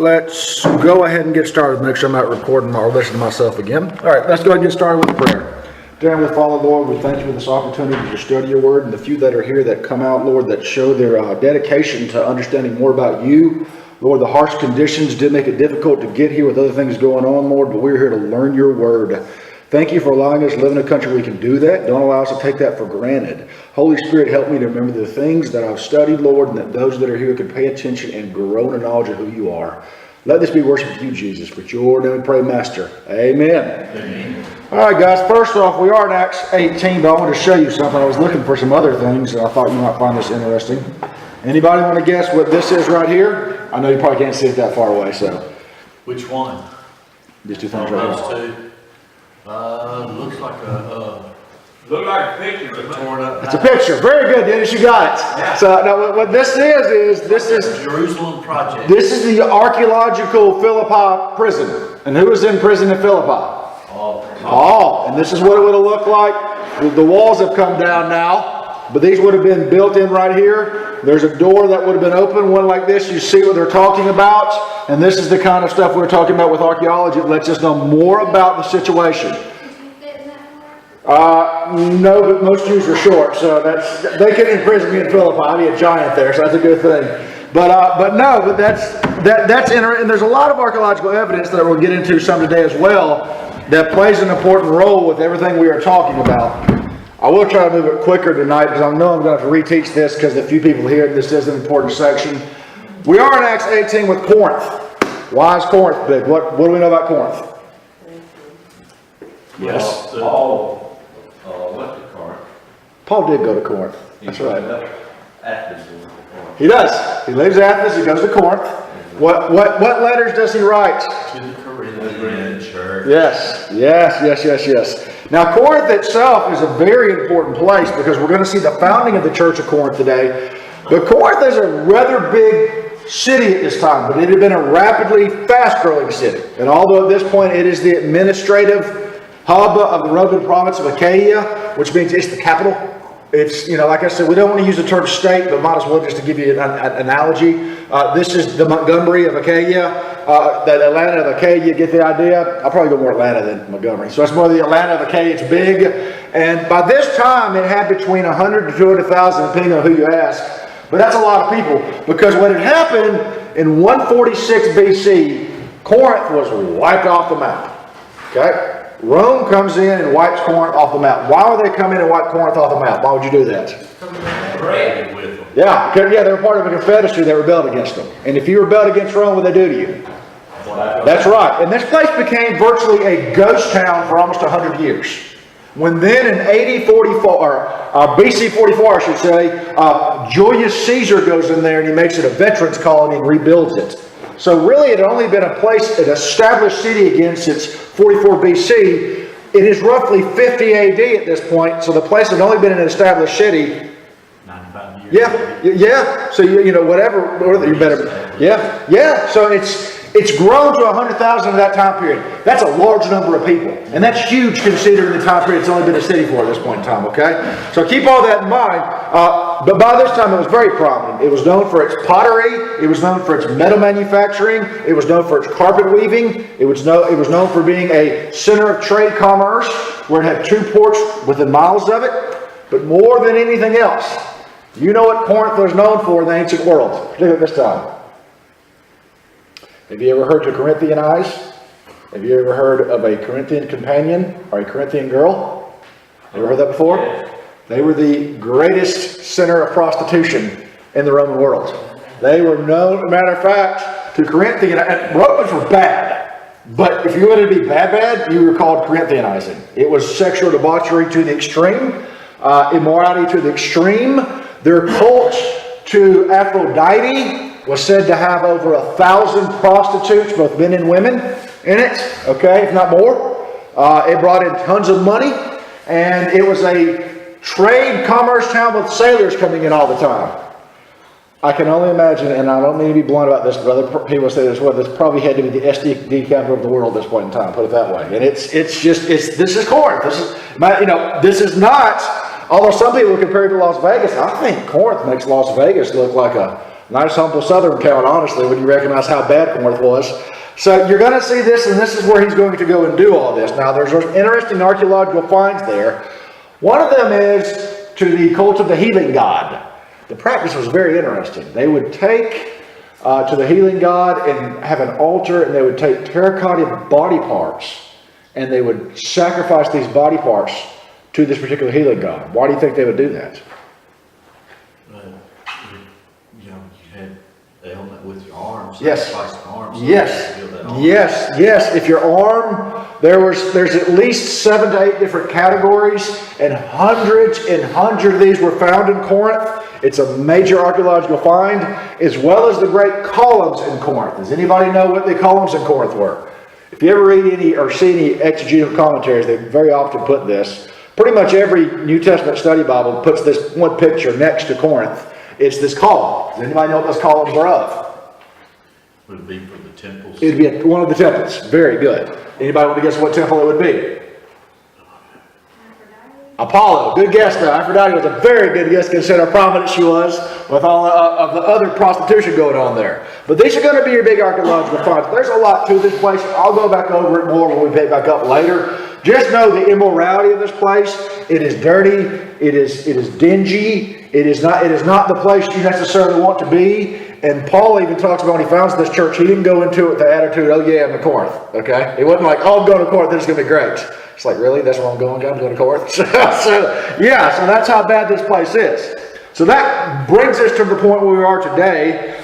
let's go ahead and get started. Make sure I'm not recording or listening to myself again. All right, let's go ahead and get started with prayer. Dear Heavenly Father, Lord, we thank you for this opportunity to study your word, and the few that are here that come out, Lord, that show their dedication to understanding more about you. Lord, the harsh conditions did make it difficult to get here with other things going on, Lord, but we're here to learn your word. Thank you for allowing us to live in a country where we can do that. Don't allow us to take that for granted. Holy Spirit, help me to remember the things that I've studied, Lord, and that those that are here can pay attention and grow in the knowledge of who you are. Let this be worship to you, Jesus. For your name we pray, Master. Amen. Amen. All right, guys. First off, we are in Acts 18, but I want to show you something. I was looking for some other things, and I thought you might find this interesting. Anybody want to guess what this is right here? I know you probably can't see it that far away, so. Which one? These two things right here. Those two. Looks like Look like a picture. torn up. It's a picture. Very good, Dennis. You got it. Yeah. So now, what this is Jerusalem project. this is the archaeological Philippi prison. And who was in prison in Philippi? Paul. And this is what it would have looked like. The walls have come down now, but these would have been built in right here. There's a door that would have been open, one like this. You see what they're talking about. And this is the kind of stuff we're talking about with archaeology. It lets us know more about the situation. No, but most Jews are short, so they couldn't imprison me in Philippi. I'd be a giant there, so that's a good thing. But that's interesting. And there's a lot of archaeological evidence that we'll get into some today as well that plays an important role with everything we are talking about. I will try to move it quicker tonight because I know I'm going to have to reteach this because the few people here, this is an important section. We are in Acts 18 with Corinth. Why is Corinth big? What do we know about Corinth? Yes. Paul went to Corinth. Paul did go to Corinth. That's right. Athens. He does. He leaves Athens. He goes to Corinth. What letters does he write? To the Corinthian church. Yes. Now, Corinth itself is a very important place because we're going to see the founding of the church of Corinth today. But Corinth is a rather big city at this time, but it had been a rapidly fast-growing city. And although at this point it is the administrative hub of the Roman province of Achaia, which means it's the capital. It's, like I said, we don't want to use the term state, but might as well just to give you an analogy. This is the Montgomery of Achaia, the Atlanta of Achaia, get the idea? I'll probably go more Atlanta than Montgomery. So it's more the Atlanta of Achaia, it's big. And by this time, it had between 100 to 200,000, depending on who you ask. But that's a lot of people, because what had happened in 146 BC, Corinth was wiped off the map. Okay? Rome comes in and wipes Corinth off the map. Why would they come in and wipe Corinth off the map? Why would you do that? Traded with them. Yeah, they were part of a confederacy that rebelled against them. And if you rebelled against Rome, what would they do to you? That's right. And this place became virtually a ghost town for almost 100 years. When then in BC 44, I should say, Julius Caesar goes in there and he makes it a veterans colony and rebuilds it. So really it had only been an established city again since 44 BC. It is roughly 50 AD at this point, so the place had only been an established city. 95 years. Yeah. So whatever you better. Yeah. So it's grown to 100,000 in that time period. That's a large number of people. And that's huge considering the time period it's only been a city for at this point in time, okay? So keep all that in mind. But by this time it was very prominent. It was known for its pottery. It was known for its metal manufacturing. It was known for its carpet weaving. It was known for being a center of trade commerce where it had 2 ports within miles of it. But more than anything else, you know what Corinth was known for in the ancient world, particularly at this time. Have you ever heard to Corinthianize? Have you ever heard of a Corinthian companion or a Corinthian girl? Ever heard that before? They were the greatest center of prostitution in the Roman world. They were known, matter of fact, to Corinthian, and Romans were bad. But if you wanted to be bad, you were called Corinthianizing. It was sexual debauchery to the extreme, immorality to the extreme. Their cult to Aphrodite was said to have over 1,000 prostitutes, both men and women, in it, okay, if not more. It brought in tons of money, and it was a trade commerce town with sailors coming in all the time. I can only imagine, and I don't mean to be blunt about this, but other people say this, well, this probably had to be the SD capital of the world at this point in time, put it that way. And this is Corinth. This is not, although some people compare it to Las Vegas, I think Corinth makes Las Vegas look like Nice humble southern town, honestly, when you recognize how bad Corinth was. So you're going to see this, and this is where he's going to go and do all this. Now, there's interesting archaeological finds there. One of them is to the cult of the healing god. The practice was very interesting. They would take to the healing god and have an altar, and they would take terracotta body parts, and they would sacrifice these body parts to this particular healing god. Why do you think they would do that? You had the element with your arms. Yes. Sacrificing arms. So Yes. you feel that arm. Yes. If your arm, there's at least 7 to 8 different categories, and hundreds of these were found in Corinth. It's a major archaeological find, as well as the great columns in Corinth. Does anybody know what the columns in Corinth were? If you ever read any or see any exegetical commentaries, they very often put this. Pretty much every New Testament study Bible puts this one picture next to Corinth. It's this column. Does anybody know what those columns are of? Would it be for the temples? It'd be at one of the temples. Very good. Anybody want to guess what temple it would be? Apollo. Good guess though. Aphrodite was a very good guess considering how prominent she was with all of the other prostitution going on there. But these are going to be your big archaeological finds. There's a lot to this place. I'll go back over it more when we pick back up later. Just know the immorality of this place. It is dirty. It is dingy. It is not the place you necessarily want to be. And Paul even talks about when he founds this church, he didn't go into it with the attitude, oh yeah, I'm in Corinth. Okay? It wasn't like, oh, I'm going to Corinth, this is going to be great. It's like, really? That's where I'm going? I'm going to Corinth? So that's how bad this place is. So that brings us to the point where we are today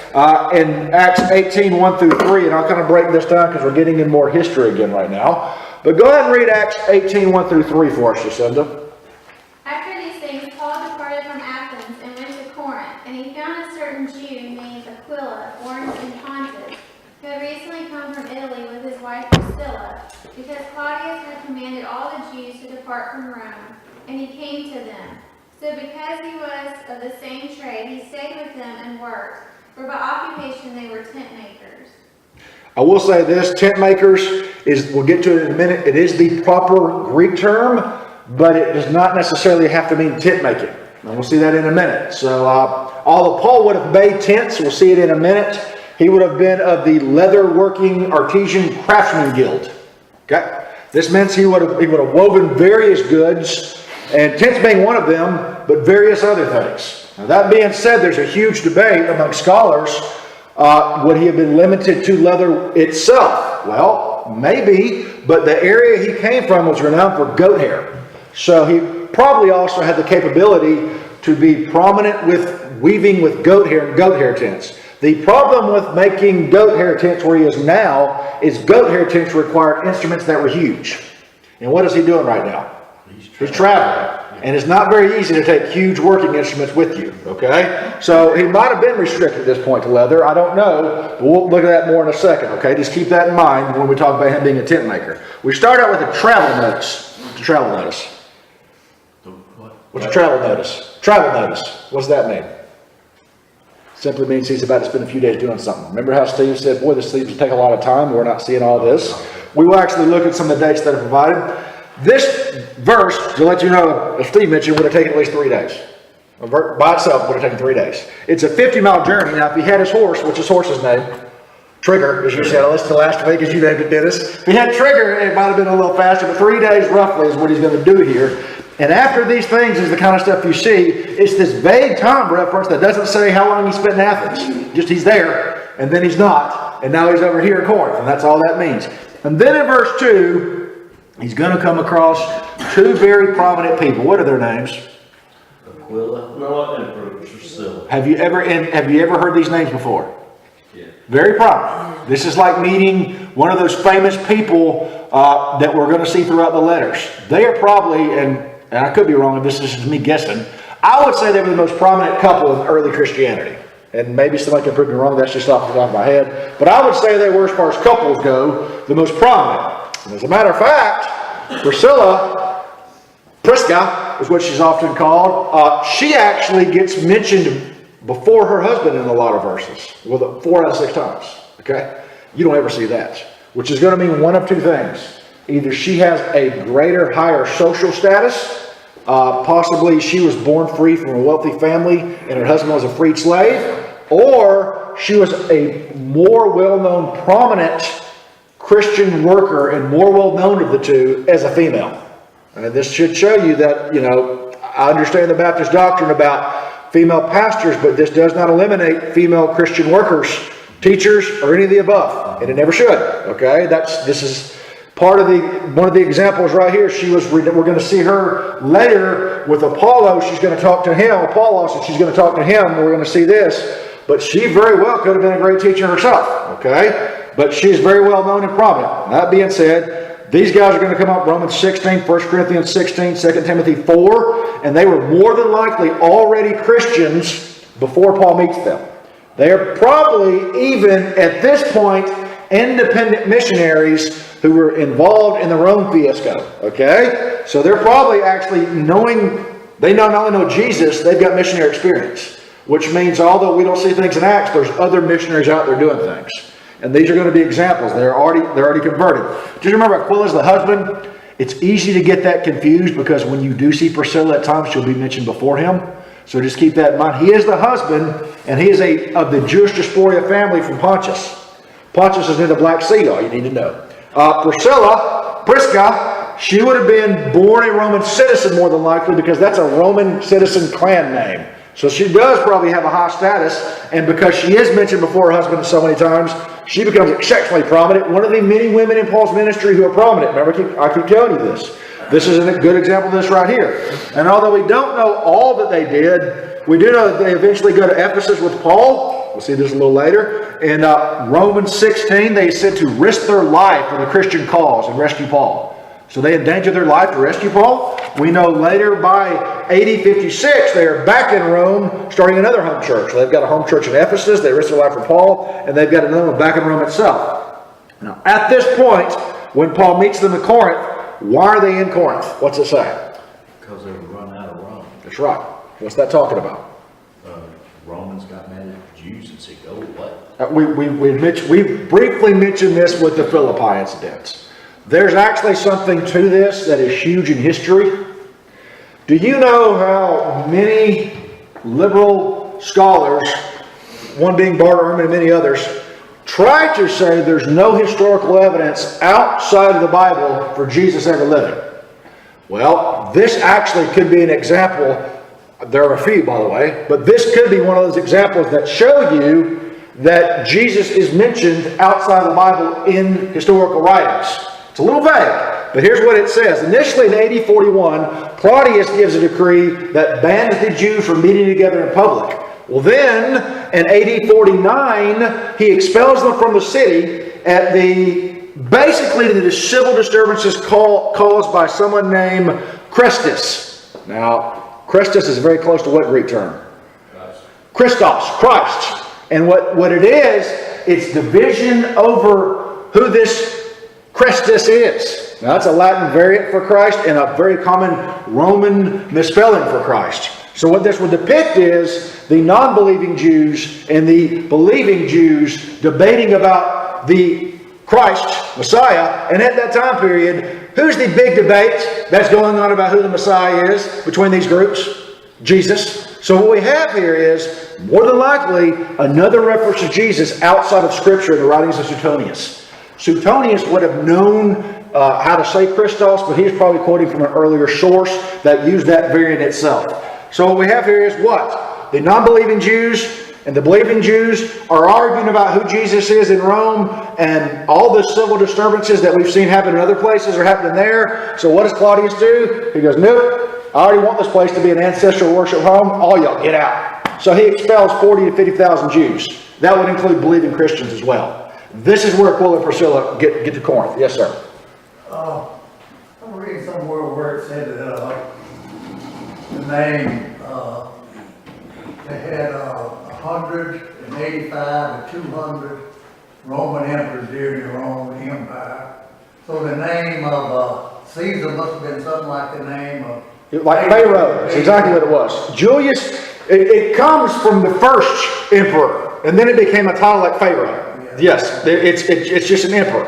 in Acts 18, 1 through 3. And I'll kind of break this down because we're getting in more history again right now. But go ahead and read Acts 18, 1 through 3 for us, Jacinda. After these things, Paul departed from Athens and went to Corinth, and he found a certain Jew named Aquila, born in Pontus, who had recently come from Italy with his wife Priscilla, because Claudius had commanded all the Jews to depart from Rome, and he came to them. So because he was of the same trade, he stayed with them and worked, for by occupation they were tent makers. I will say this, tent makers we'll get to it in a minute, it is the proper Greek term, but it does not necessarily have to mean tent making. And we'll see that in a minute. So although Paul would have made tents, we'll see it in a minute, he would have been of the leather working artisan craftsman guild. Okay? This means he would have woven various goods, and tents being one of them, but various other things. Now that being said, there's a huge debate among scholars. Would he have been limited to leather itself? Well, maybe, but the area he came from was renowned for goat hair. So he probably also had the capability to be prominent with weaving with goat hair and goat hair tents. The problem with making goat hair tents where he is now is goat hair tents required instruments that were huge. And what is he doing right now? He's traveling. And it's not very easy to take huge working instruments with you, okay? So he might have been restricted at this point to leather. I don't know. But we'll look at that more in a second, okay? Just keep that in mind when we talk about him being a tent maker. We start out with a travel notice. What's a travel notice? What's a travel notice? Travel notice. What's that mean? Simply means he's about to spend a few days doing something. Remember how Steve said, boy, this seems to take a lot of time. We're not seeing all this. We will actually look at some of the dates that are provided. This verse, to let you know, as Steve mentioned, would have taken at least 3 days. By itself would have taken 3 days. It's a 50-mile journey. Now, if he had his horse, what's his horse's name? Trigger, as you said. I listened to last week as you named it, Dennis. If he had Trigger, it might have been a little faster, but 3 days roughly is what he's going to do here. And after these things is the kind of stuff you see. It's this vague time reference that doesn't say how long he spent in Athens. Just he's there, and then he's not, and now he's over here in Corinth, and that's all that means. And then in verse 2, he's going to come across 2 very prominent people. What are their names? Aquila and Priscilla. Have you ever heard these names before? Yeah. Very prominent. This is like meeting one of those famous people that we're going to see throughout the letters. They are probably, and I could be wrong if this is just me guessing, I would say they were the most prominent couple in early Christianity. And maybe somebody can prove me wrong, that's just off the top of my head. But I would say they were, as far as couples go, the most prominent. And as a matter of fact, Prisca is what she's often called. She actually gets mentioned before her husband in a lot of verses. Well, 4 out of 6 times. Okay? You don't ever see that. Which is going to mean one of 2 things. Either she has a greater, higher social status. Possibly she was born free from a wealthy family and her husband was a freed slave. or she was a more well-known, prominent Christian worker and more well-known of the two as a female. And this should show you that, I understand the Baptist doctrine about female pastors, but this does not eliminate female Christian workers, teachers, or any of the above. And it never should. Okay? This is part of one of the examples right here. We're going to see her later with Apollos. She's going to talk to him, Apollos, and she's going to talk to him. We're going to see this. But she very well could have been a great teacher herself. Okay? But she's very well known and prominent. That being said, these guys are going to come up Romans 16, 1 Corinthians 16, 2 Timothy 4, and they were more than likely already Christians before Paul meets them. They are probably even at this point independent missionaries who were involved in the Rome fiasco. Okay? So they're probably actually they not only know Jesus, they've got missionary experience. Which means although we don't see things in Acts, there's other missionaries out there doing things. And these are going to be examples. They're already converted. Just remember, Aquila's the husband. It's easy to get that confused because when you do see Priscilla at times, she'll be mentioned before him. So just keep that in mind. He is the husband, and he is of the Jewish diaspora family from Pontus. Pontus is near the Black Sea, all you need to know. Prisca, she would have been born a Roman citizen more than likely because that's a Roman citizen clan name. So she does probably have a high status, and because she is mentioned before her husband so many times, she becomes exceptionally prominent. One of the many women in Paul's ministry who are prominent. Remember, I keep telling you this. This is a good example of this right here. And although we don't know all that they did, we do know that they eventually go to Ephesus with Paul. We'll see this a little later. In Romans 16, they said to risk their life for the Christian cause and rescue Paul. So they endangered their life to rescue Paul. We know later by AD 56, they are back in Rome, starting another home church. They've got a home church in Ephesus. They risked their life for Paul, and they've got another one back in Rome itself. Now, at this point, when Paul meets them in Corinth, why are they in Corinth? What's it say? Because they were run out of Rome. That's right. What's that talking about? Romans got mad at the Jews and said, go away. We briefly mentioned this with the Philippi incidents. There's actually something to this that is huge in history. Do you know how many liberal scholars, one being Bart Ehrman and many others, try to say there's no historical evidence outside of the Bible for Jesus ever living? Well, this actually could be an example. There are a few, by the way, but this could be one of those examples that show you that Jesus is mentioned outside of the Bible in historical writings. It's a little vague, but here's what it says. Initially in AD 41, Claudius gives a decree that bans the Jews from meeting together in public. Well then, in AD 49, he expels them from the city at basically the civil disturbances caused by someone named Christus. Now, Christus is very close to what Greek term? Christos, Christ. And what it is, it's division over who this Christus is. Now that's a Latin variant for Christ and a very common Roman misspelling for Christ. So what this would depict is the non-believing Jews and the believing Jews debating about the Christ, Messiah, and at that time period, who's the big debate that's going on about who the Messiah is between these groups? Jesus. So what we have here is, more than likely, another reference to Jesus outside of Scripture in the writings of Suetonius. Suetonius would have known how to say Christos, but he's probably quoting from an earlier source that used that variant itself. So what we have here is what? The non-believing Jews and the believing Jews are arguing about who Jesus is in Rome, and all the civil disturbances that we've seen happen in other places are happening there. So what does Claudius do? He goes, nope, I already want this place to be an ancestral worship home. All y'all get out. So he expels 40 to 50,000 Jews. That would include believing Christians as well. This is where Aquila and Priscilla get to Corinth. Yes, sir. I'm reading somewhere where it said that the name, they had 185 to 200 Roman emperors during the Roman Empire. So the name of Caesar must have been something like the name of... Like Pharaoh. That's exactly what it was. Julius, it comes from the first emperor, and then it became a title like Pharaoh. Yes, it's just an emperor.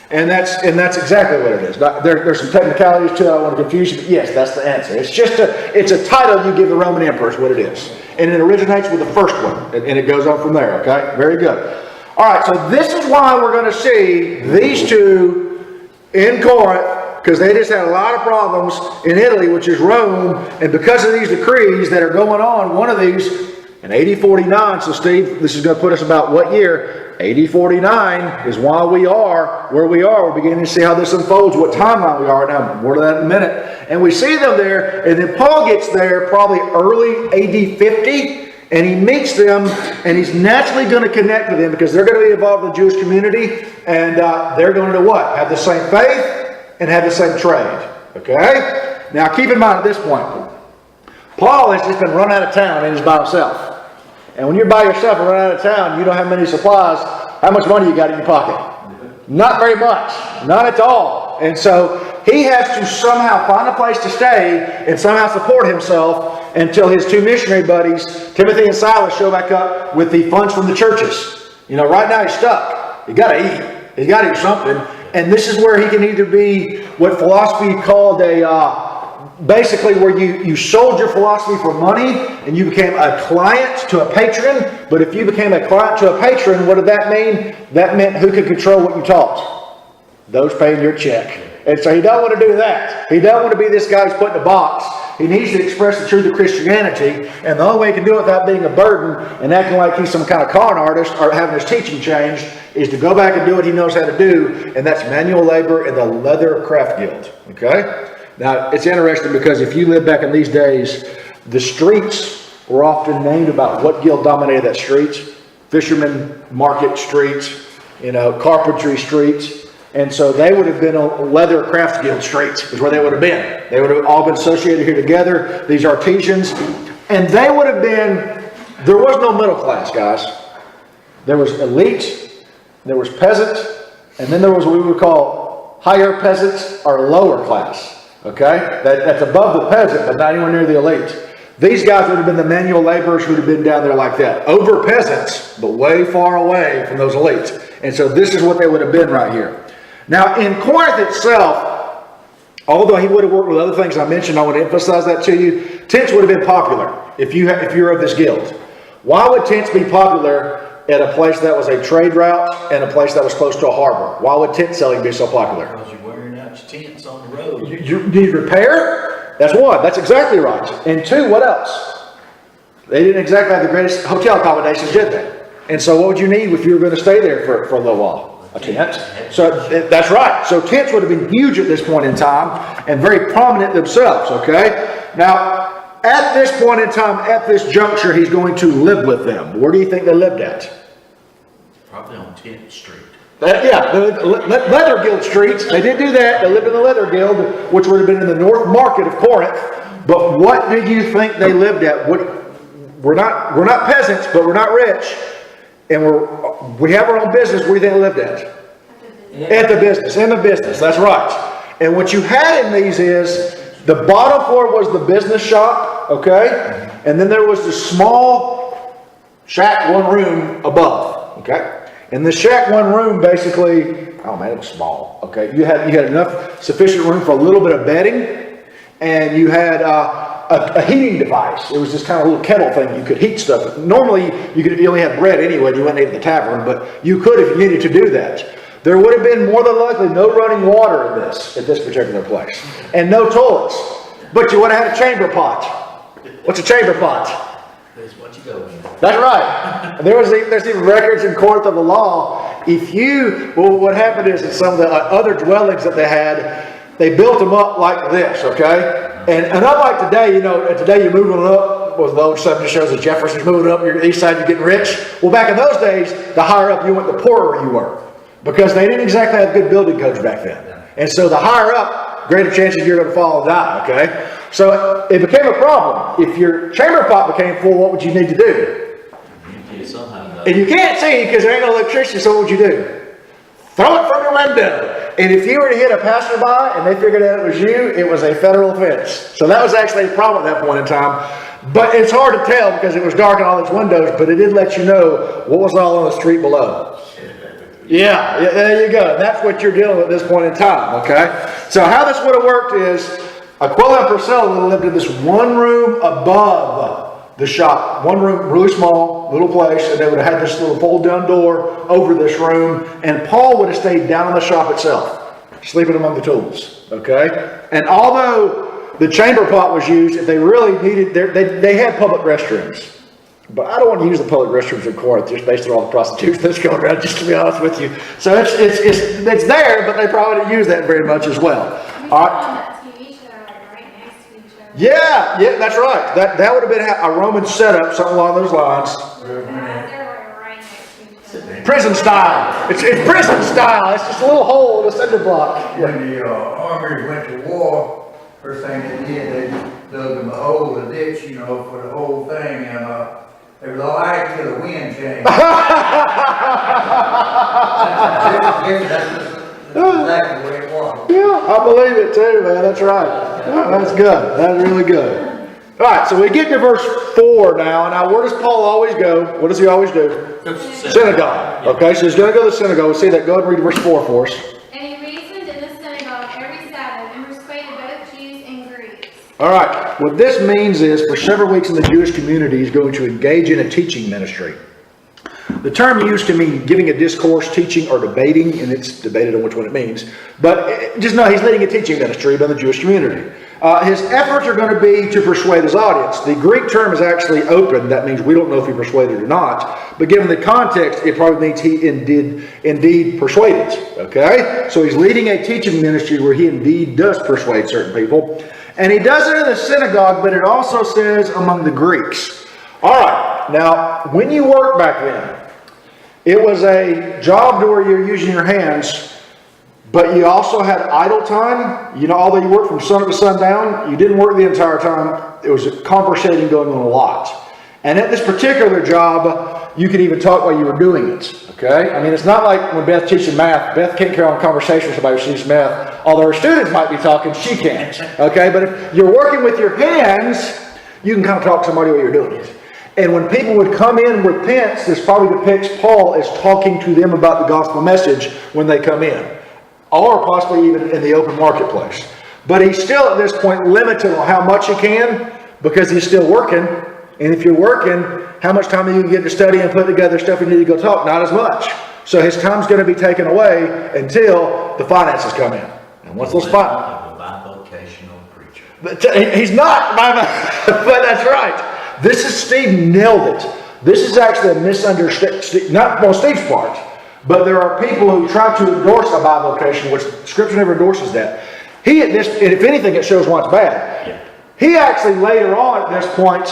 And that's exactly what it is. There's some technicalities to it. I don't want to confuse you, but yes, that's the answer. It's a title you give the Roman emperor is what it is. and it originates with the first one, and it goes on from there, okay? Very good. All right, so this is why we're going to see these two in Corinth, because they just had a lot of problems in Italy, which is Rome, and because of these decrees that are going on, one of these in AD 49, so Steve, this is going to put us about what year? AD 49 is why we are where we are. We're beginning to see how this unfolds, what timeline we are now. More to that in a minute. And we see them there, and then Paul gets there probably early AD 50, and he meets them, and he's naturally going to connect with them because they're going to be involved in the Jewish community, and they're going to what? Have the same faith and have the same trade. Okay? Now keep in mind at this point, Paul has just been run out of town and he's by himself. And when you're by yourself and run out of town, you don't have many supplies. How much money you got in your pocket? Not very much. Not at all. And so he has to somehow find a place to stay and somehow support himself until his two missionary buddies, Timothy and Silas, show back up with the funds from the churches. You know, right now he's stuck. He's got to eat. He's got to do something. And this is where he can either be what philosophy called basically where you sold your philosophy for money and you became a client to a patron. But if you became a client to a patron, what did that mean? That meant who could control what you taught? Those paying your check. And so he doesn't want to do that. He doesn't want to be this guy who's put in a box. He needs to express the truth of Christianity. And the only way he can do it without being a burden and acting like he's some kind of con artist or having his teaching changed is to go back and do what he knows how to do. And that's manual labor in the Leather Craft Guild. Okay? Now, it's interesting because if you live back in these days, the streets were often named about what guild dominated that streets. Fisherman market streets, carpentry streets. And so they would have been on Leather Craft Guild streets is where they would have been. They would have all been associated here together, these artisans. And they would have been, there was no middle class, guys. There was elite, there was peasant, and then there was what we would call higher peasants or lower class. Okay? That's above the peasant, but not anywhere near the elite. These guys would have been the manual laborers who would have been down there like that. Over peasants, but way far away from those elites. And so this is what they would have been right here. Now, in Corinth itself, although he would have worked with other things I mentioned, I want to emphasize that to you. Tents would have been popular if you're of this guild. Why would tents be popular at a place that was a trade route and a place that was close to a harbor? Why would tent selling be so popular? Because you're wearing out your tents on the road. You need repair? That's one. That's exactly right. And two, what else? They didn't exactly have the greatest hotel accommodations, did they? And so what would you need if you were going to stay there for a little while? A tent. So that's right. So tents would have been huge at this point in time and very prominent themselves, okay? Now, at this point in time, at this juncture, he's going to live with them. Where do you think they lived at? Probably on 10th Street. Leather Guild streets. They did do that. They lived in the Leather Guild, which would have been in the North Market of Corinth. But what do you think they lived at? We're not peasants, but we're not rich. And we have our own business. Where do you think they lived at? At the business. In the business. That's right. And what you had in these is the bottom floor was the business shop, okay? And then there was the small shack, one room above, okay? And the shack, one room, basically, oh man, it was small, okay? You had enough sufficient room for a little bit of bedding, and you had a heating device. It was this kind of little kettle thing. You could heat stuff. Normally, you only had bread anyway. You wouldn't eat at the tavern, but you could if you needed to do that. There would have been more than likely no running water at this particular place, and no toilets. But you would have had a chamber pot. What's a chamber pot? That's what you go in. That's right. There's even records in Corinth of the law. What happened is in some of the other dwellings that they had, they built them up like this, okay? And unlike today, today you're moving up, well, the old subject shows that Jefferson's moving up, you're east side, you're getting rich. Well, back in those days, the higher up you went, the poorer you were. Because they didn't exactly have good building codes back then. And so the higher up, greater chances you're going to fall and die, okay? So it became a problem. If your chamber pot became full, what would you need to do? And you can't see because there ain't no electricity, so what would you do? Throw it from your window. And if you were to hit a passerby and they figured out it was you, it was a federal offense. So that was actually a problem at that point in time. But it's hard to tell because it was dark in all its windows, but it did let you know what was all on the street below. Yeah, there you go. That's what you're dealing with at this point in time, okay? So how this would have worked is Aquila and Priscilla would have lived in this one room above the shop. One room, really small, little place, and they would have had this little fold-down door over this room, and Paul would have stayed down in the shop itself, sleeping among the tools, okay? And although the chamber pot was used, if they really needed, they had public restrooms. But I don't want to use the public restrooms in Corinth just based on all the prostitutes that's going around, just to be honest with you. So it's there, but they probably didn't use that very much as well. All right. Yeah, that's right. That would have been a Roman setup, something along those lines. Prison style. It's prison style. It's just a little hole in a cinder block. When the army went to war, first thing they did, they dug them a hole, a ditch, for the whole thing, and it was all right till the wind changed. That's exactly the way it was. Yeah, I believe it too, man. That's right. Yeah, that's good. That's really good. All right, so we get to verse 4 now. Now, where does Paul always go? What does he always do? Synagogue. Okay, so he's going to go to the synagogue. We'll see that. Go ahead and read verse 4 for us. And he reasoned in the synagogue every Sabbath and persuaded both Jews and Greeks. All right, what this means is for several weeks in the Jewish community, he's going to engage in a teaching ministry. The term used to mean giving a discourse, teaching, or debating, and it's debated on which one it means. But just know he's leading a teaching ministry by the Jewish community. His efforts are going to be to persuade his audience. The Greek term is actually open. That means we don't know if he persuaded or not. But given the context, it probably means he indeed persuaded. Okay? So he's leading a teaching ministry where he indeed does persuade certain people. And he does it in the synagogue, but it also says among the Greeks. All right. Now, when you worked back then, it was a job to where you're using your hands, but you also had idle time. Although you worked from sun up to sundown, you didn't work the entire time. It was conversating going on a lot. And at this particular job, you could even talk while you were doing it. Okay? I mean, it's not like when Beth teaches math. Beth can't carry on a conversation with somebody who teaches math. Although her students might be talking, she can't. Okay? But if you're working with your hands, you can kind of talk to somebody while you're doing it. And when people would come in with pence, this probably depicts Paul as talking to them about the gospel message when they come in. Or possibly even in the open marketplace. But he's still at this point limited on how much he can because he's still working. And if you're working, how much time are you going to get to study and put together stuff you need to go talk? Not as much. So his time's going to be taken away until the finances come in. And once those finances... A bivocational preacher. But he's not, but that's right. This is, Steve nailed it. This is actually a misunderstanding, not on Steve's part, but there are people who try to endorse a bivocation, which Scripture never endorses that. And if anything, it shows why it's bad. Yeah. He actually later on at this point,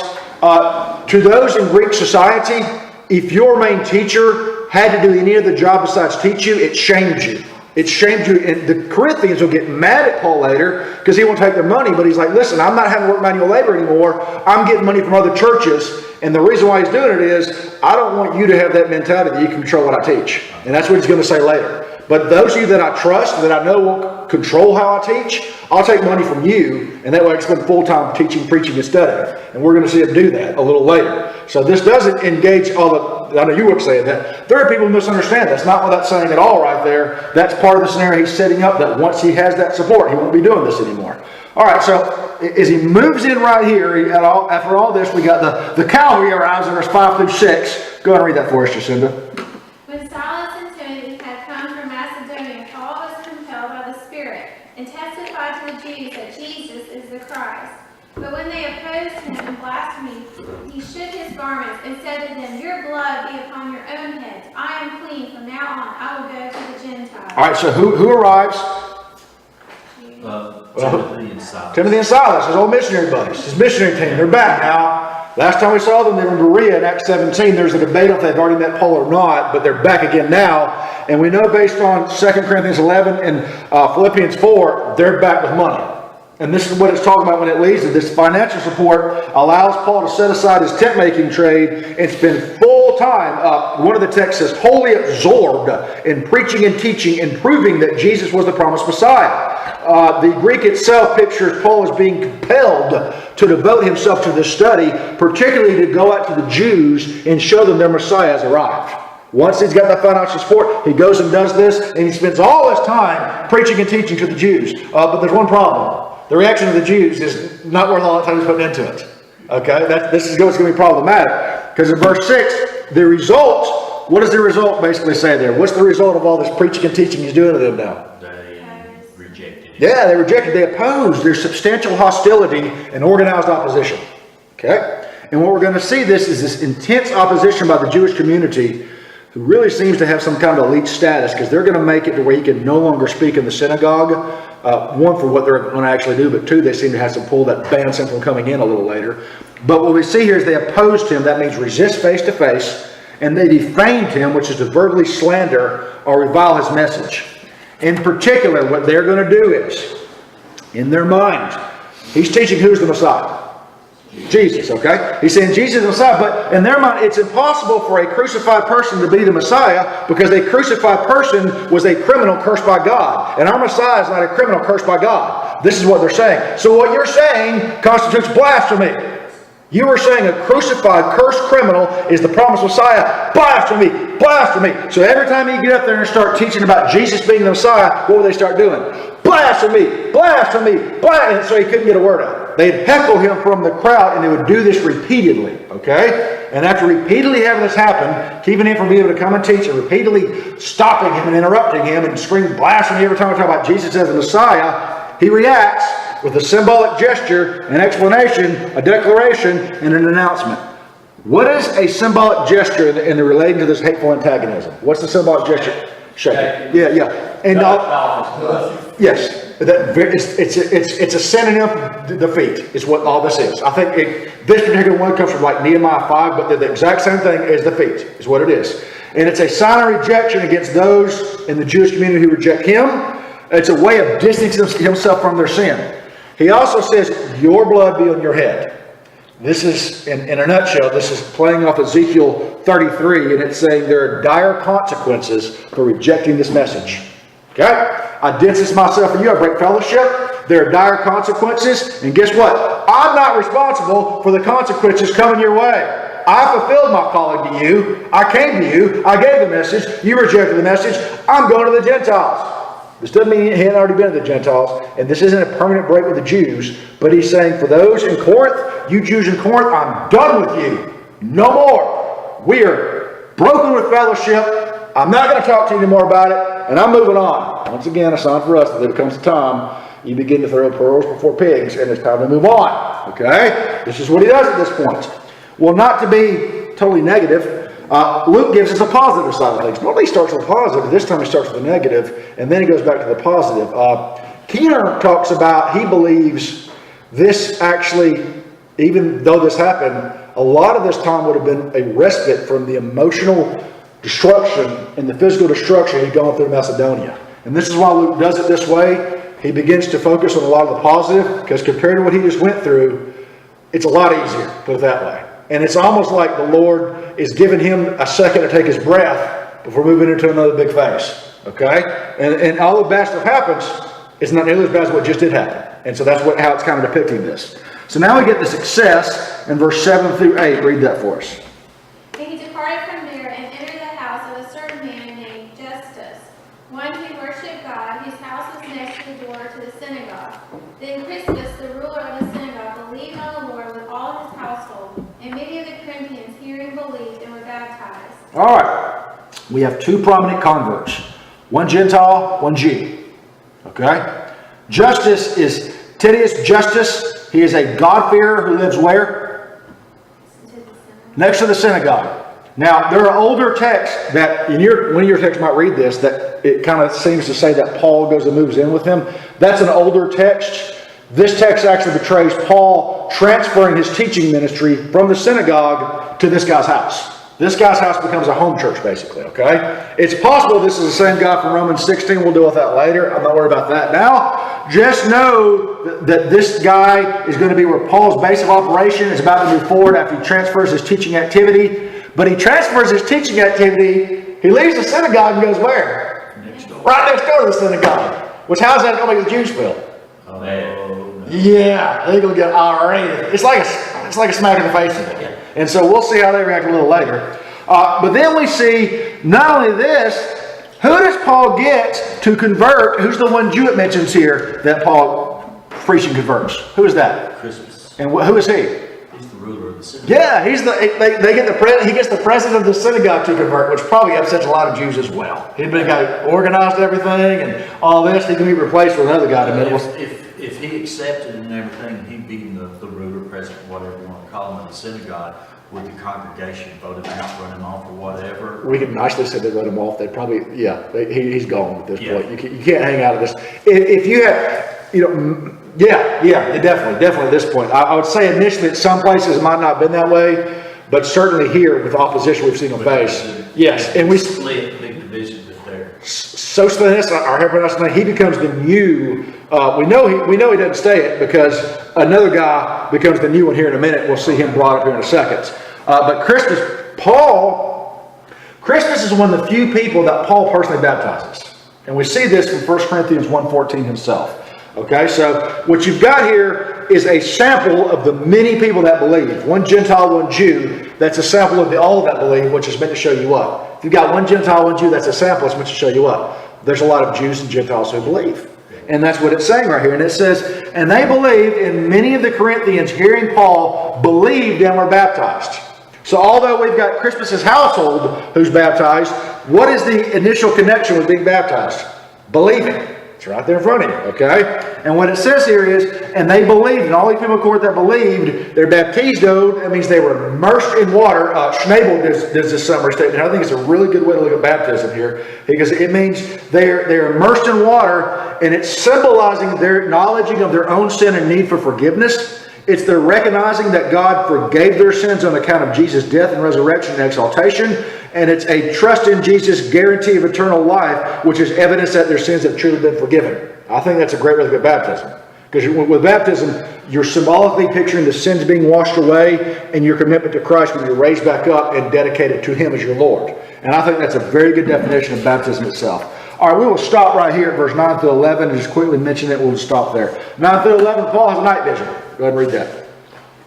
to those in Greek society, if your main teacher had to do any other job besides teach you, it shamed you. It shamed you. And the Corinthians will get mad at Paul later because he won't take their money. But he's like, listen, I'm not having to work manual labor anymore. I'm getting money from other churches. And the reason why he's doing it is, I don't want you to have that mentality that you can control what I teach. And that's what he's going to say later. But those of you that I trust, that I know won't control how I teach, I'll take money from you. And that way I can spend full time teaching, preaching, and studying. And we're going to see him do that a little later. So this doesn't engage all the... I know you were saying that. There are people who misunderstand. That's not what that's saying at all right there. That's part of the scenario he's setting up, that once he has that support, he won't be doing this anymore. All right, so as he moves in right here, after all this, we got the cavalry arrives in verse 5 through 6. Go ahead and read that for us, Jacinda. When Silas and Timothy had come from Macedonia, Paul was compelled by the Spirit and testified to the Jews that Jesus is the Christ. But when they opposed him and blasphemed, he shook his garments and said to them, your blood be upon your own heads. I am clean. From now on, I will go to the Gentiles. All right, so who arrives? Timothy and Silas. Timothy and Silas, his old missionary buddies, his missionary team. They're back now. Last time we saw them, they were in Berea in Acts 17. There's a debate if they've already met Paul or not, but they're back again now. And we know based on 2 Corinthians 11 and Philippians 4, they're back with money. And this is what it's talking about when it leads to this financial support allows Paul to set aside his tent making trade and spend full time, one of the texts says, wholly absorbed in preaching and teaching and proving that Jesus was the promised Messiah. The Greek itself pictures Paul as being compelled to devote himself to this study, particularly to go out to the Jews and show them their Messiah has arrived. Once he's got that financial support, he goes and does this, and he spends all his time preaching and teaching to the Jews. But there's one problem. The reaction of the Jews is not worth all the time he's putting into it. Okay, this is going to be problematic. Because in verse 6, the result, what does the result basically say there? What's the result of all this preaching and teaching he's doing to them now? They rejected it. Yeah, they rejected, they opposed. There's substantial hostility and organized opposition. Okay? And what we're going to see is this intense opposition by the Jewish community, who really seems to have some kind of elite status, because they're going to make it to where he can no longer speak in the synagogue. One, for what they're going to actually do, but two, they seem to have some pull that bans him from coming in a little later. But what we see here is they opposed him. That means resist face to face. And they defamed him, which is to verbally slander or revile his message. In particular, what they're going to do is, in their mind, he's teaching who's the Messiah. Jesus, okay? He's saying Jesus is the Messiah, but in their mind, it's impossible for a crucified person to be the Messiah, because a crucified person was a criminal cursed by God. And our Messiah is not a criminal cursed by God. This is what they're saying. So what you're saying constitutes blasphemy. You are saying a crucified, cursed criminal is the promised Messiah. Blasphemy! Blasphemy! So every time you get up there and start teaching about Jesus being the Messiah, what will they start doing? Blasphemy! Blasphemy! Blasphemy! And so he couldn't get a word out. They'd heckle him from the crowd, and they would do this repeatedly. Okay? And after repeatedly having this happen, keeping him from being able to come and teach, and repeatedly stopping him and interrupting him and screaming blasphemy every time we talk about Jesus as the Messiah, he reacts with a symbolic gesture, an explanation, a declaration, and an announcement. What is a symbolic gesture in the relating to this hateful antagonism? What's the symbolic gesture? Shake. Yeah. And yes. It's a synonym. The feet is what all this is. I think this particular one comes from like Nehemiah 5, but they're the exact same thing as the feet is what it is. And it's a sign of rejection against those in the Jewish community who reject him. It's a way of distancing himself from their sin. He also says, your blood be on your head. This is, in a nutshell, this is playing off Ezekiel 33, and it's saying there are dire consequences for rejecting this message. Okay? I distance myself from you. I break fellowship. There are dire consequences. And guess what? I'm not responsible for the consequences coming your way. I fulfilled my calling to you. I came to you. I gave the message. You rejected the message. I'm going to the Gentiles. This doesn't mean he hadn't already been to the Gentiles. And this isn't a permanent break with the Jews. But he's saying, for those in Corinth, you Jews in Corinth, I'm done with you. No more. We are broken with fellowship. I'm not going to talk to you anymore about it. And I'm moving on. Once again, a sign for us that there comes a time you begin to throw pearls before pigs, and it's time to move on. Okay? This is what he does at this point. Well, not to be totally negative, Luke gives us a positive side of things. Normally he starts with positive. This time he starts with the negative, and then he goes back to the positive. Keener talks about, he believes this actually, even though this happened, a lot of this time would have been a respite from the emotional destruction and the physical destruction he'd gone through Macedonia. And this is why Luke does it this way. He begins to focus on a lot of the positive, because compared to what he just went through, it's a lot easier, put it that way. And it's almost like the Lord is giving him a second to take his breath before moving into another big phase. Okay? And all the bad stuff happens, it's not nearly as bad as what just did happen. And so that's how it's kind of depicting this. So now we get the success in verse 7 through 8. Read that for us. And he departed from there and entered the house of a certain man named Justus, one who worshipped God, whose house was next to the door to the synagogue. Then Crispus, the ruler of the synagogue, believed on the Lord with all his household, and many of the Corinthians hearing believed and were baptized. All right. We have two prominent converts. One Gentile, one Jew. Okay? Justus is Titius Justus. He is a God-fearer who lives where? Next to the synagogue. Now, there are older texts that, one of your texts might read this, that it kind of seems to say that Paul goes and moves in with him. That's an older text. This text actually portrays Paul transferring his teaching ministry from the synagogue to this guy's house. This guy's house becomes a home church, basically, okay? It's possible this is the same guy from Romans 16. We'll deal with that later. I'm not worried about that now. Just know that this guy is going to be where Paul's base of operation is about to move forward after he transfers his teaching activity. But he transfers his teaching activity. He leaves the synagogue and goes where? Next door. Right next door to the synagogue. Which, how's that going to make the Jews feel? Oh, man. Yeah, they're going to get irate. It's like a smack in the face of it. And so we'll see how they react a little later. But then we see, not only this, who does Paul get to convert? Who's the one Jew it mentions here that Paul preaching converts? Who is that? Christmas. And who is he? He's the of the synagogue. Yeah, he gets the president of the synagogue to convert, which probably upsets a lot of Jews as well. He'd been the guy who organized everything and all this. He can be replaced with another guy in the middle. If he accepted and everything, he'd be the ruler, president, whatever you want to call him in the synagogue, would the congregation vote him out, run him off, or whatever? We could nicely say they let him off. They'd probably, he's gone at this Yeah. point. You can't hang out of this. If you have, definitely at this point. I would say initially at some places it might not have been that way, but certainly here with opposition we've seen on face. Yes, and we split big divisions if they're. Sosthenes, our head, he becomes the new. We know he doesn't stay it because another guy becomes the new one here in a minute. We'll see him brought up here in a second. But Crispus is one of the few people that Paul personally baptizes, and we see this from 1 Corinthians 1:14 himself. Okay, so what you've got here is a sample of the many people that believe. One Gentile, one Jew. That's a sample of all that believe, which is meant to show you what. If you've got one Gentile, one Jew, that's a sample. It's meant to show you what. There's a lot of Jews and Gentiles who believe. And that's what it's saying right here. And it says, and they believed, and many of the Corinthians, hearing Paul, believed and were baptized. So although we've got Crispus' household who's baptized, what is the initial connection with being baptized? Believing. It's right there in front of you, okay? And what it says here is, and they believed, and all these people in court that believed, they're baptized. That means they were immersed in water. Schnabel does this summary statement. I think it's a really good way to look at baptism here, because it means they're immersed in water, and it's symbolizing their acknowledging of their own sin and need for forgiveness. It's their recognizing that God forgave their sins on account of Jesus' death and resurrection and exaltation. And it's a trust in Jesus' guarantee of eternal life, which is evidence that their sins have truly been forgiven. I think that's a great way to look at baptism. Because with baptism, you're symbolically picturing the sins being washed away and your commitment to Christ when you're raised back up and dedicated to Him as your Lord. And I think that's a very good definition of baptism itself. All right, we will stop right here at verse 9 through 11 and just quickly mention it. We'll just stop there. 9 through 11, Paul has a night vision. Go ahead and read that.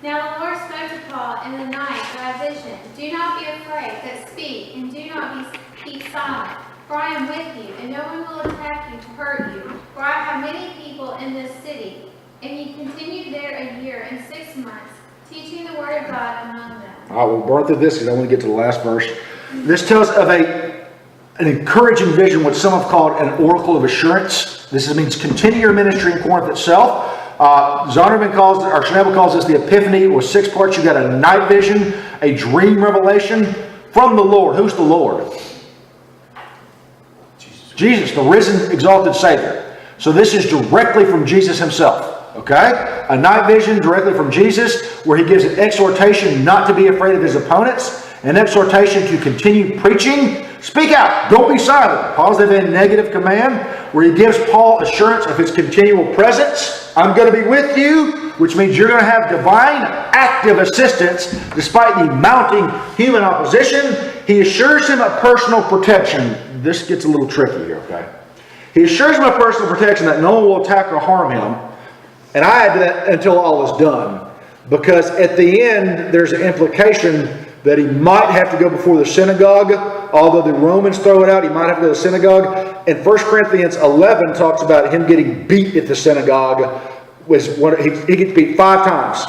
Now the Lord spoke to Paul in the night by a vision. Do not be afraid, but speak, and do not keep silent. For I am with you, and no one will attack you to hurt you. For I have many people in this city. And he continued there a year and 6 months, teaching the word of God among them. All right, we'll burn through this because I want to get to the last verse. This tells of an encouraging vision, what some have called an oracle of assurance. This means continue your ministry in Corinth itself. Zondervan Schnabel calls this the epiphany. It was 6 parts. You got a night vision, a dream revelation from the Lord. Who's the Lord? Jesus, the risen, exalted Savior. So this is directly from Jesus Himself. Okay? A night vision directly from Jesus, where He gives an exhortation not to be afraid of His opponents, an exhortation to continue preaching. Speak out. Don't be silent. Positive and negative command, where He gives Paul assurance of His continual presence. I'm going to be with you, which means you're going to have divine active assistance despite the mounting human opposition. He assures him of personal protection. This gets a little tricky here, okay? He assures him of personal protection that no one will attack or harm him. And I add to that until all is done. Because at the end, there's an implication that he might have to go before the synagogue. Although the Romans throw it out, he might have to go to the synagogue. And 1 Corinthians 11 talks about him getting beat at the synagogue. He gets beat 5 times.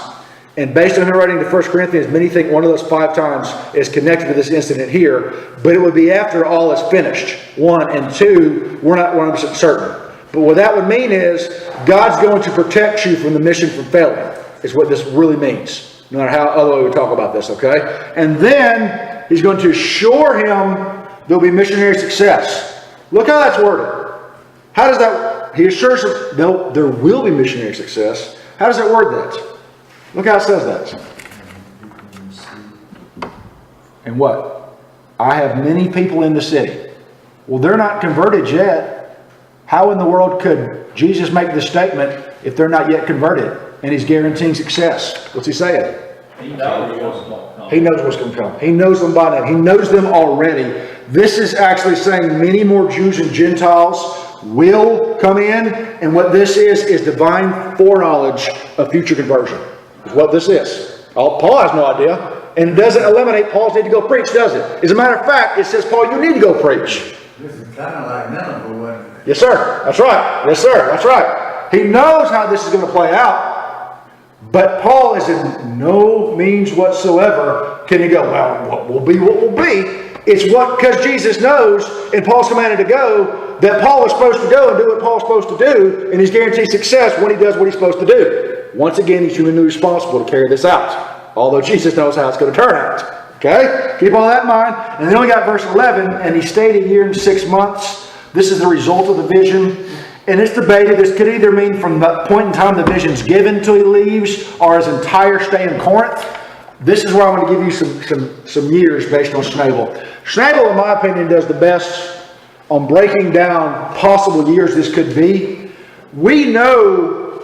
And based on her writing to 1 Corinthians, many think one of those 5 times is connected to this incident here. But it would be after all is finished. 1 and 2, we're not 100% certain. But what that would mean is God's going to protect you from the mission from failing, is what this really means. No matter how other way we talk about this, okay? And then He's going to assure him there'll be missionary success. Look how that's worded. How does that? He assures him there will be missionary success. How does that word that? Look how it says that. And what? I have many people in the city. Well, they're not converted yet. How in the world could Jesus make this statement if they're not yet converted? And He's guaranteeing success. What's He saying? He knows what's going to come. He knows what's going to come. He knows them by name. He knows them already. This is actually saying many more Jews and Gentiles will come in. And what this is divine foreknowledge of future conversion. Is what this is. Paul has no idea. And it doesn't eliminate Paul's need to go preach, does it? As a matter of fact, it says, Paul, you need to go preach. This is kind of like Nineveh, wasn't it? Yes, sir. That's right. Yes, sir. That's right. He knows how this is going to play out. But Paul is in no means whatsoever can you go, well, what will be, what will be. It's what, because Jesus knows, and Paul's commanded to go, that Paul is supposed to go and do what Paul's supposed to do, and he's guaranteed success when he does what he's supposed to do. Once again, he's humanly responsible to carry this out, although Jesus knows how it's going to turn out. Okay? Keep all that in mind. And then we got verse 11, and he stayed a year and 6 months. This is the result of the vision. And it's debated. This could either mean from the point in time the vision's given till he leaves, or his entire stay in Corinth. This is where I'm going to give you some years based on Schnabel. Schnabel, in my opinion, does the best on breaking down possible years this could be. We know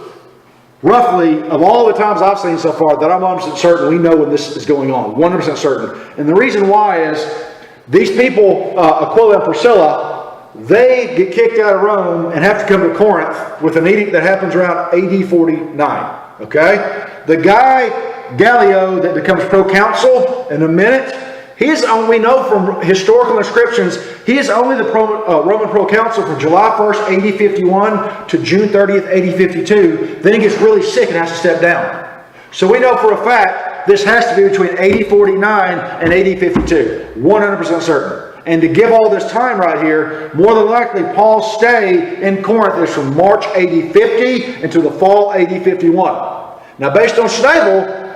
roughly, of all the times I've seen so far, that I'm 100% certain we know when this is going on. 100% certain. And the reason why is these people, Aquila and Priscilla, they get kicked out of Rome and have to come to Corinth with an edict that happens around AD 49. Okay? The guy, Gallio, that becomes proconsul in a minute, we know from historical inscriptions, he is only the Roman proconsul from July 1st, AD 51 to June 30th, AD 52. Then he gets really sick and has to step down. So we know for a fact this has to be between AD 49 and AD 52. 100% certain. And to give all this time right here, more than likely Paul's stay in Corinth is from March AD 50 until the fall AD 51. Now based on Schnabel,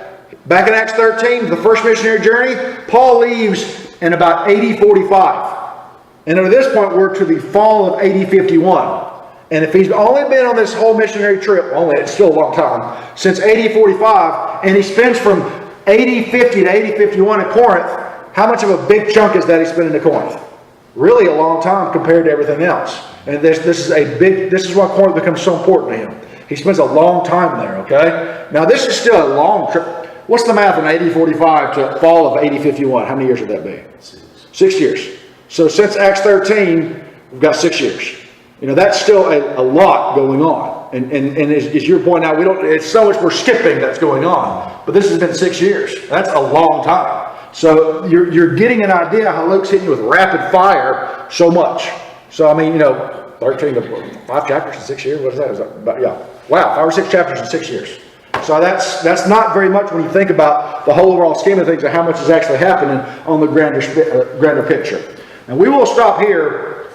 back in Acts 13, the first missionary journey, Paul leaves in about AD 45. And at this point, we're to the fall of AD 51. And if he's only been on this whole missionary trip, it's still a long time, since AD 45, and he spends from AD 50 to AD 51 in Corinth, how much of a big chunk is that he spent in Corinth? Really a long time compared to everything else. And this is why Corinth becomes so important to him. He spends a long time there, okay? Now this is still a long trip. What's the math from AD 45 to fall of AD 51? How many years would that be? 6 years. So since Acts 13, we've got 6 years. That's still a lot going on. And as you're pointing out, it's so much we're skipping that's going on. But this has been 6 years. That's a long time. So you're getting an idea how Luke's hitting you with rapid fire so much. So 13 to 5 chapters in 6 years. What is that? Is that about, yeah. Wow, 5 or 6 chapters in 6 years. So that's not very much when you think about the whole overall scheme of things and how much is actually happening on the grander picture. And we will stop here,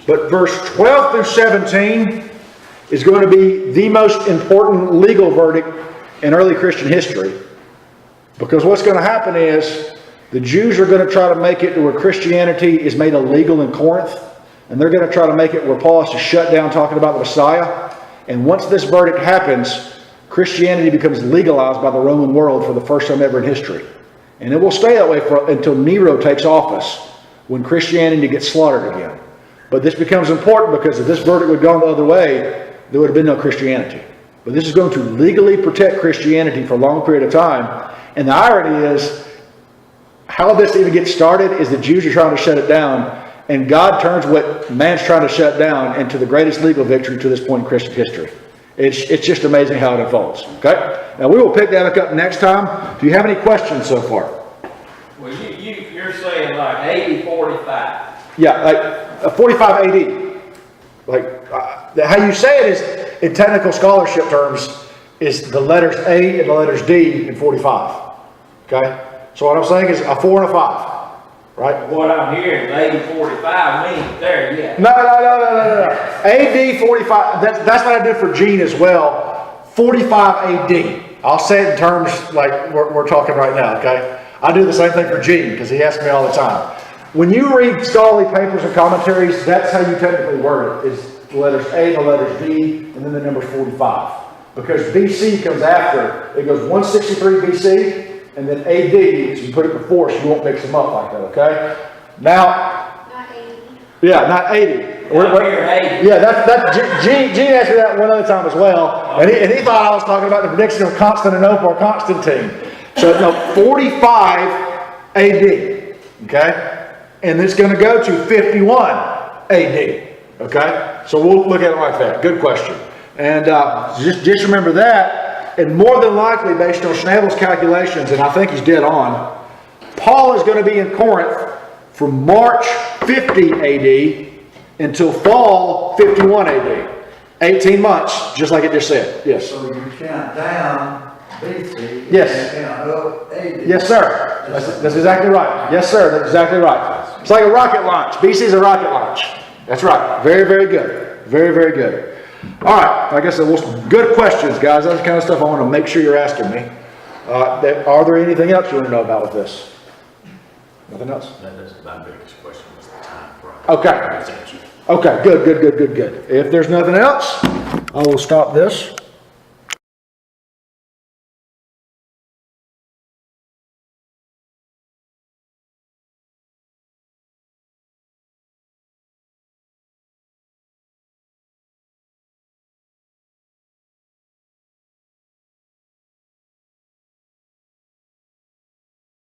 but verse 12 through 17 is going to be the most important legal verdict in early Christian history. Because what's going to happen is the Jews are going to try to make it to where Christianity is made illegal in Corinth. And they're going to try to make it where Paul has to shut down talking about the Messiah. And once this verdict happens, Christianity becomes legalized by the Roman world for the first time ever in history. And it will stay that way until Nero takes office, when Christianity gets slaughtered again. But this becomes important because if this verdict would have gone the other way, there would have been no Christianity. But this is going to legally protect Christianity for a long period of time. And the irony is, how this even gets started is the Jews are trying to shut it down, and God turns what man's trying to shut down into the greatest legal victory to this point in Christian history. It's just amazing how it unfolds. Okay? Now we will pick that up next time. Do you have any questions so far? Well, you're saying like AD 45. Yeah, like 45 AD. Like how you say it is, in technical scholarship terms, is the letters A and the letters D in 45. Okay? So what I'm saying is a 4 and a 5. Right? What I'm hearing is AD 45 means there yet. No. AD 45, that's what I did for Gene as well. 45 AD. I'll say it in terms like we're talking right now, okay? I do the same thing for Gene because he asks me all the time. When you read scholarly papers and commentaries, that's how you technically word it. Is the letters A, the letters D, and then the number 45. Because BC comes after. It goes 163 BC. And then AD, if you put it before, so you won't mix them up like that, okay? Now, Not 80. yeah, not 80. Yeah, that's Gene asked me that one other time as well, and he thought I was talking about the prediction of Constantinople or Constantine. So no, 45 AD, okay? And it's going to go to 51 AD, okay? So we'll look at it like that. Good question. And just remember that. And more than likely, based on Schnabel's calculations, and I think he's dead on, Paul is going to be in Corinth from March 50 AD until fall 51 AD. 18 months, just like it just said. Yes? So you count down BC. Yes. And up 80. Yes, sir. That's exactly right. Yes, sir. That's exactly right. It's like a rocket launch. BC is a rocket launch. That's right. Very, very good. Very, very good. All right. Like I said, well, good questions, guys. That's the kind of stuff I want to make sure you're asking me. Are there anything else you want to know about with this? Nothing else? That's my biggest question was the time frame. Okay. Okay. Good. If there's nothing else, I will stop this.